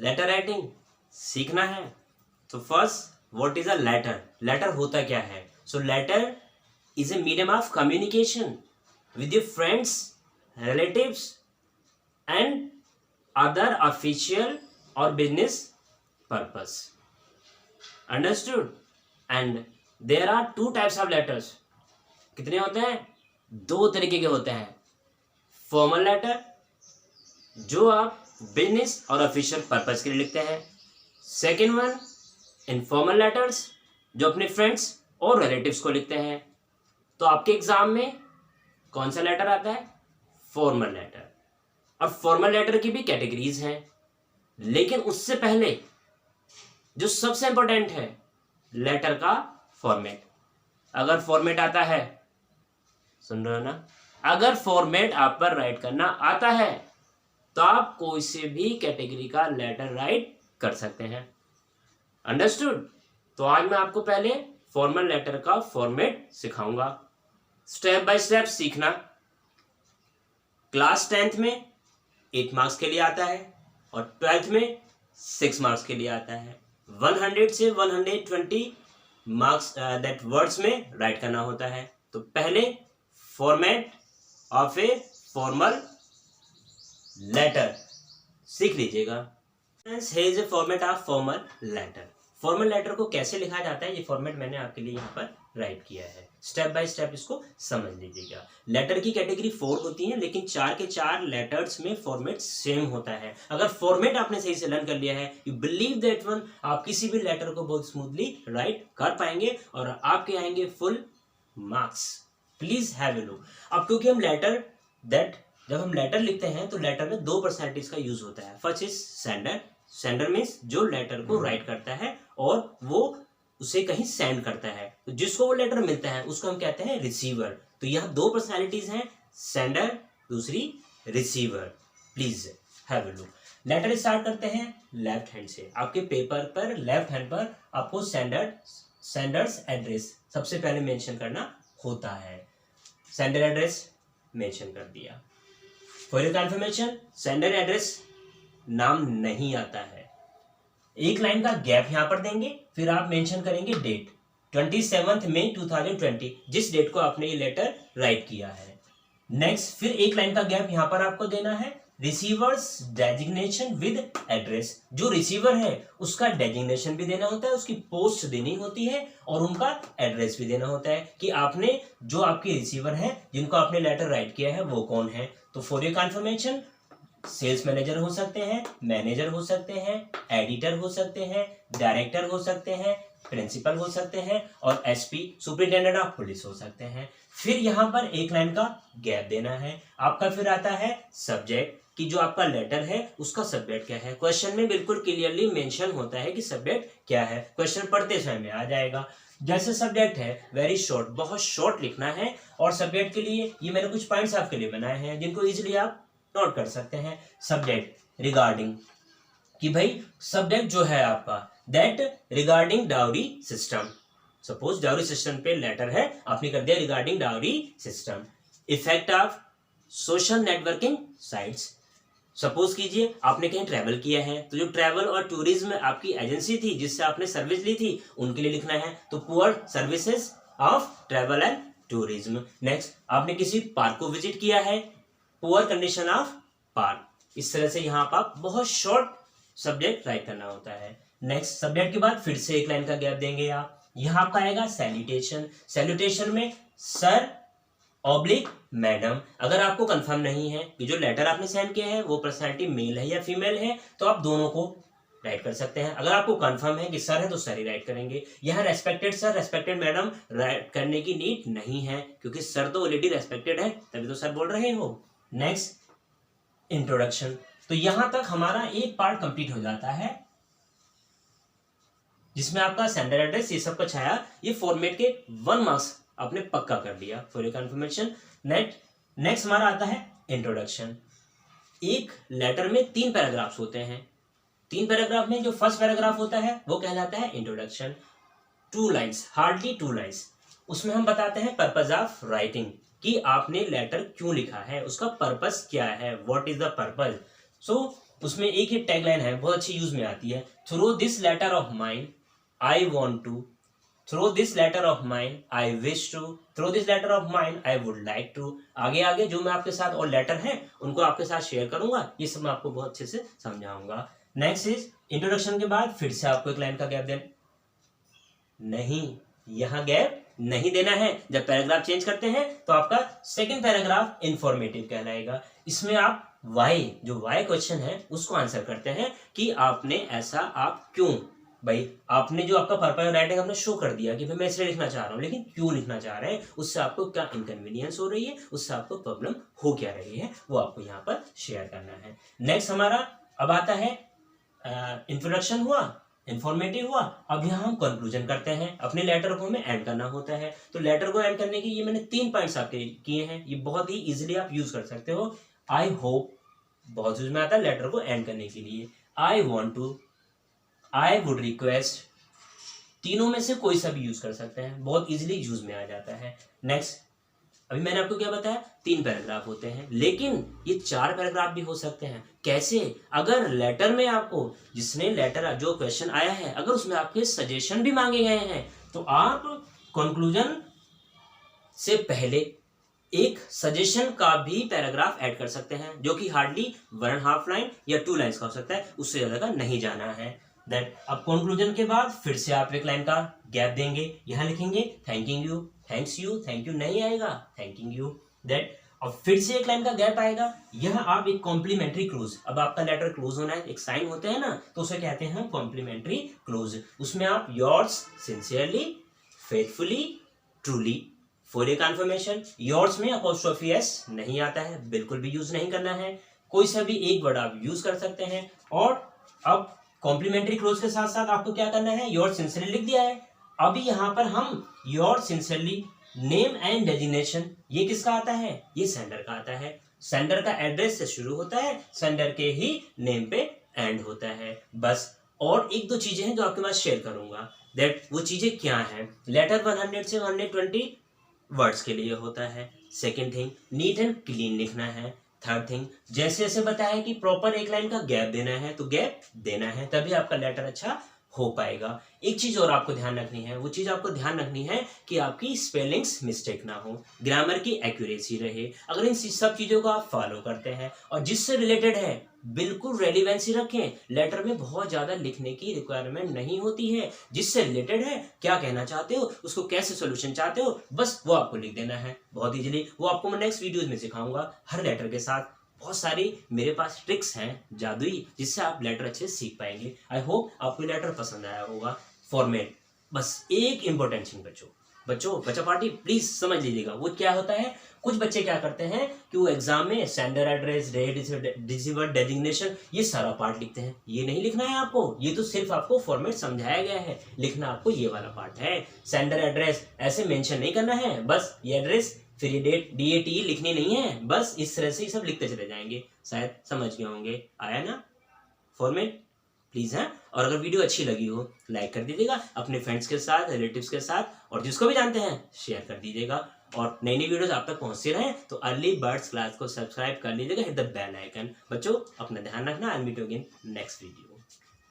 Letter writing सीखना है। तो first what is a letter, letter होता क्या है। So letter is a medium of communication with your friends, relatives and other official और business purpose. Understood. And there are two types of letters. कितने होते हैं? दो तरीके के होते हैं। फॉर्मल लेटर जो आप बिजनेस और ऑफिशियल पर्पस के लिए लिखते हैं। सेकेंड वन इनफॉर्मल लेटर्स जो अपने फ्रेंड्स और रिलेटिव्स को लिखते हैं। तो आपके एग्जाम में कौन सा लेटर आता है? Formal letter. और फॉर्मल लेटर की भी कैटेगरीज हैं, लेकिन उससे पहले जो सबसे इंपॉर्टेंट है लेटर का फॉर्मेट। अगर फॉर्मेट आता है, सुन रहे हो ना, अगर फॉर्मेट आप पर राइट करना आता है तो आप कोई से भी कैटेगरी का लेटर राइट कर सकते हैं। अंडरस्टूड। तो आज मैं आपको पहले फॉर्मल लेटर का फॉर्मेट सिखाऊंगा, स्टेप बाय स्टेप सीखना। क्लास 10th में 8 मार्क्स के लिए आता है और 12th में 6 मार्क्स के लिए आता है। 100 से 120 मार्क्स दैट वर्ड्स में राइट करना होता है। तो पहले format of a formal letter सीख लीजिएगा। Here is a format of formal letter. Formal letter को कैसे लिखा जाता है ये फॉर्मेट मैंने आपके लिए यहाँ पर राइट किया है। स्टेप बाय स्टेप इसको समझ लीजिएगा। लेटर की कैटेगरी 4 होती है, लेकिन 4 के 4 लेटर्स में फॉर्मेट सेम होता है। अगर फॉर्मेट आपने सही से लर्न कर लिया है, यू बिलीव दैट वन, आप किसी भी लेटर को बहुत स्मूथली राइट कर पाएंगे और आपके आएंगे full marks. Please have a look. अब क्योंकि हम लेटर जब हम लेटर लिखते हैं तो लेटर में 2 पर्सनैलिटीज का यूज होता है। First is sender. Sender means जो लेटर को राइट करता है और वो उसे कहीं सेंड करता है, तो जिसको वो लेटर मिलता है उसको हम कहते हैं रिसीवर। तो यहाँ 2 पर्सनैलिटीज हैं, सेंडर, दूसरी receiver. Please have a look. Letter start करते हैं लेफ्ट हैंड से। आपके पेपर पर लेफ्ट हैंड पर आपको सेंडर्स एड्रेस सबसे पहले मेंशन करना होता है। सेंडर एड्रेस मेंशन कर दिया। For your confirmation, sender address नाम नहीं आता है। एक लाइन का गैप यहां पर देंगे, फिर आप मेंशन करेंगे डेट 27 मई 2020, जिस डेट को आपने ये लेटर राइट किया है। नेक्स्ट फिर एक लाइन का गैप यहां पर आपको देना है। Receiver's designation with address. जो रिसीवर है उसका डेजिग्नेशन भी देना होता है, उसकी पोस्ट देनी होती है और उनका एड्रेस भी देना होता है कि आपने जो आपके रिसीवर है जिनको आपने लेटर राइट किया है वो कौन है। तो for your confirmation, sales manager हो सकते हैं, मैनेजर हो सकते हैं, एडिटर हो सकते हैं, डायरेक्टर हो सकते हैं, प्रिंसिपल हो सकते हैं और एसपी सुपरिटेंडेंट ऑफ पुलिस हो सकते हैं। फिर यहाँ पर एक लाइन का गैप देना है। आपका फिर आता है सब्जेक्ट, कि जो आपका लेटर है उसका सब्जेक्ट क्या है। क्वेश्चन में बिल्कुल क्लियरली मेंशन होता है कि सब्जेक्ट क्या है। क्वेश्चन पढ़ते समय में आ जाएगा। जैसे सब्जेक्ट है वेरी शॉर्ट, बहुत शॉर्ट लिखना है। और सब्जेक्ट के लिए ये मैंने कुछ पॉइंट्स आपके लिए बनाए हैं जिनको इजिली आप नोट कर सकते हैं। सब्जेक्ट रिगार्डिंग, कि भाई सब्जेक्ट जो है आपका that regarding dowry system. Suppose dowry system पे लेटर है, आपने कर दिया regarding dowry system. Effect of social networking sites. Suppose कीजिए आपने कहीं ट्रैवल किया है, तो जो ट्रैवल और टूरिज्म आपकी एजेंसी थी जिससे आपने सर्विस ली थी उनके लिए लिखना है। तो poor services of travel and tourism. Next आपने किसी पार्क को विजिट किया है, पुअर कंडीशन ऑफ पार्क। इस तरह से यहाँ पर आप बहुत शॉर्ट सब्जेक्ट राइट करना होता है। नेक्स्ट सब्जेक्ट के बाद फिर से एक लाइन का गैप देंगे आप। यहाँ आपका आएगा सैल्यूटेशन। सैल्यूटेशन में सर ऑब्लिक मैडम। अगर आपको कंफर्म नहीं है कि जो लेटर आपने सेंड किया है वो पर्सनैलिटी मेल है या फीमेल है तो आप दोनों को राइट कर सकते हैं। अगर आपको कंफर्म है कि सर है तो सर ही राइट करेंगे। यहाँ respected sir, respected madam right करने की नीड नहीं है, क्योंकि सर तो ऑलरेडी रेस्पेक्टेड है तभी तो सर बोल रहे हो। Next introduction. तो यहां तक हमारा एक पार्ट कंप्लीट हो जाता है जिसमें आपका सेंडर एड्रेस ये सब कुछ आया। ये फॉर्मेट के 1 मार्क्स आपने पक्का कर दिया फॉर योर कंफर्मेशन। नेक्स्ट हमारा आता है इंट्रोडक्शन। एक लेटर में 3 पैराग्राफ्स होते हैं। 3 पैराग्राफ में जो फर्स्ट पैराग्राफ होता है वो कहलाता है इंट्रोडक्शन। 2 lines, hardly 2 lines. उसमें हम बताते हैं पर्पज ऑफ राइटिंग, कि आपने लेटर क्यों लिखा है, उसका पर्पस क्या है, व्हाट इज द पर्पज। सो उसमें एक ही टैगलाइन है, बहुत अच्छी यूज में आती है, through this letter of mine I want to, through this letter of mine I wish to, through this letter of mine I would like to. आगे आगे जो मैं आपके साथ और लेटर हैं उनको आपके साथ शेयर करूंगा, ये सब मैं आपको बहुत अच्छे से समझाऊंगा। नेक्स्ट इज इंट्रोडक्शन के बाद फिर से आपको एक लाइन का गैप देना नहीं, यहाँ गैप नहीं देना है। जब पैराग्राफ चेंज करते हैं तो आपका सेकंड पैराग्राफ इंफॉर्मेटिव कहलाएगा। इसमें आप वाई, जो वाई क्वेश्चन है उसको आंसर करते हैं कि आपने ऐसा आप क्यों, भाई आपने जो आपका पर्पस राइटिंग आपने शो कर दिया कि भाई मैं इसलिए लिखना चाह रहा हूँ, लेकिन क्यों लिखना चाह रहे हैं, उससे आपको क्या इनकन्वीनियंस हो रही है, उससे आपको प्रॉब्लम हो क्या रही है, वो आपको यहाँ पर शेयर करना है। नेक्स्ट हमारा अब आता है इंट्रोडक्शन हुआ, इंफॉर्मेटिव हुआ, अब यहाँ हम कंक्लूजन करते हैं। अपने लेटर को हमें एंड करना होता है, तो लेटर को एंड करने के ये मैंने 3 पॉइंट्स आपके किए हैं, ये बहुत ही इजीली आप यूज कर सकते हो। आई होप बहुत यूज में आता है लेटर को एंड करने के लिए। I want to, I would request, तीनों में से कोई सा भी यूज कर सकते हैं, बहुत इजीली यूज में आ जाता है। नेक्स्ट, अभी मैंने आपको क्या बताया, 3 पैराग्राफ होते हैं, लेकिन ये 4 पैराग्राफ भी हो सकते हैं। कैसे? अगर लेटर में आपको, जिसने लेटर जो क्वेश्चन आया है, अगर उसमें आपके सजेशन भी मांगे गए हैं, तो आप कंक्लूजन से पहले एक सजेशन का भी पैराग्राफ ऐड कर सकते हैं, जो कि हार्डली 1.5 लाइन या 2 लाइन्स का हो सकता है, उससे ज्यादा का नहीं जाना है। दैट अब कंक्लूजन के बाद फिर से आप एक लाइन का गैप देंगे, यहां लिखेंगे thanking you, thanks you, thank you नहीं आएगा, थैंकिंग यू। दैट अब फिर से एक लाइन का गैप आएगा, यह आप एक कॉम्प्लीमेंट्री क्लोज, अब आपका लेटर क्लोज होना है, एक साइन होते हैं ना, तो उसे कहते हैं कॉम्प्लीमेंट्री क्लोज। उसमें आप yours sincerely, faithfully, truly, for a confirmation, yours में अपॉस्ट्रोफी एस नहीं आता है, बिल्कुल भी यूज नहीं करना है, कोई सा भी एक वर्ड आप यूज कर सकते हैं। और अब कॉम्प्लीमेंट्री क्लोज के साथ साथ आपको क्या करना है, योर सिंसियरली लिख दिया है, अभी यहाँ पर हम your sincerely name and designation, ये किसका आता है, ये सेंडर का आता है। सेंडर का एड्रेस से शुरू होता है, सेंडर के ही नेम पे एंड होता है, बस। और 1-2 चीजें हैं जो आपके पास शेयर करूंगा, दैट वो चीजें क्या हैं। लेटर 100 से 120 वर्ड्स के लिए होता है। Second thing, neat and clean लिखना है। थर्ड थिंग, जैसे जैसे बताया कि प्रॉपर एक लाइन का गैप देना है, तो गैप देना है, तभी आपका लेटर अच्छा हो पाएगा। एक चीज और आपको ध्यान रखनी है, वो चीज आपको ध्यान रखनी है कि आपकी स्पेलिंग्स मिस्टेक ना हो, ग्रामर की एक्यूरेसी रहे। अगर इन सब चीजों को आप फॉलो करते हैं और जिससे रिलेटेड है बिल्कुल रेलिवेंसी रखें, लेटर में बहुत ज्यादा लिखने की रिक्वायरमेंट नहीं होती है, जिससे रिलेटेड है, क्या कहना चाहते हो, उसको कैसे सोल्यूशन चाहते हो, बस वो आपको लिख देना है बहुत इजीली। वो आपको मैं नेक्स्ट वीडियोज में सिखाऊंगा, हर लेटर के साथ बहुत सारी मेरे पास ट्रिक्स हैं जादुई, जिससे आप लेटर अच्छे से सीख पाएंगे। आई होप आपको लेटर पसंद आया होगा। फॉर्मेट, बस एक इंपॉर्टेंट थिंग बच्चा पार्टी प्लीज समझ लीजिएगा, वो क्या होता है। कुछ बच्चे क्या करते हैं कि वो एग्जाम में sender address, date, receiver, designation, ये सारा पार्ट लिखते हैं। ये नहीं लिखना है आपको, ये तो सिर्फ आपको फॉर्मेट समझाया गया है, लिखना आपको ये वाला पार्ट है। सेंडर एड्रेस ऐसे मेंशन नहीं करना है, बस ये एड्रेस फिर ये डेट DATE लिखनी नहीं है, बस इस तरह से ही सब लिखते चले जाएंगे। शायद समझ गए होंगे, आया ना फॉर्मेट, प्लीज है। और अगर वीडियो अच्छी लगी हो लाइक कर दीजिएगा, अपने फ्रेंड्स के साथ, रिलेटिव्स के साथ, और जिसको भी जानते हैं शेयर कर दीजिएगा। और नई नई वीडियोस आप तक पहुंचते रहे तो अर्ली बर्ड्स क्लास को सब्सक्राइब कर लीजिएगा, हिट द बेल आइकन। बच्चों अपना ध्यान रखना, I will meet you again next video.